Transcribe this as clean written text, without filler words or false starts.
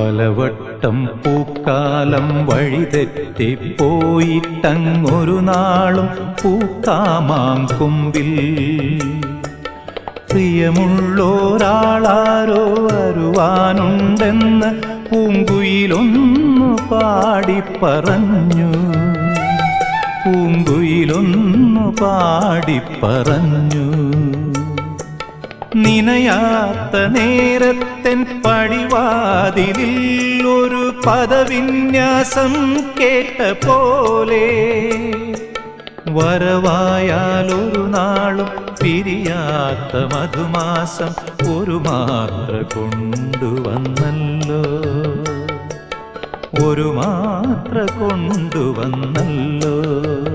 പലവട്ടം പൂക്കാലം വഴിതെറ്റിപ്പോയിട്ടങ്ങൊരു നാളും പൂക്കാമാങ്കൊമ്പിൽ പ്രിയമുള്ളോരാളാരോ വരുവാനുണ്ടെന്ന് പൂങ്കുയിലൊന്നു പാടിപ്പറഞ്ഞു. പൂങ്കുയിലൊന്നു പാടിപ്പറഞ്ഞു. നിനയാത്ത നേരത്തെൻ പടിവാതിലിൽ ഒരു പദവിന്യാസം കേട്ട പോലെ വരവായാലൊരു നാളും പിരിയാത്ത മധുമാസം ഒരു മാത്ര കൊണ്ടുവന്നല്ലോ. ഒരു മാത്ര കൊണ്ടുവന്നല്ലോ.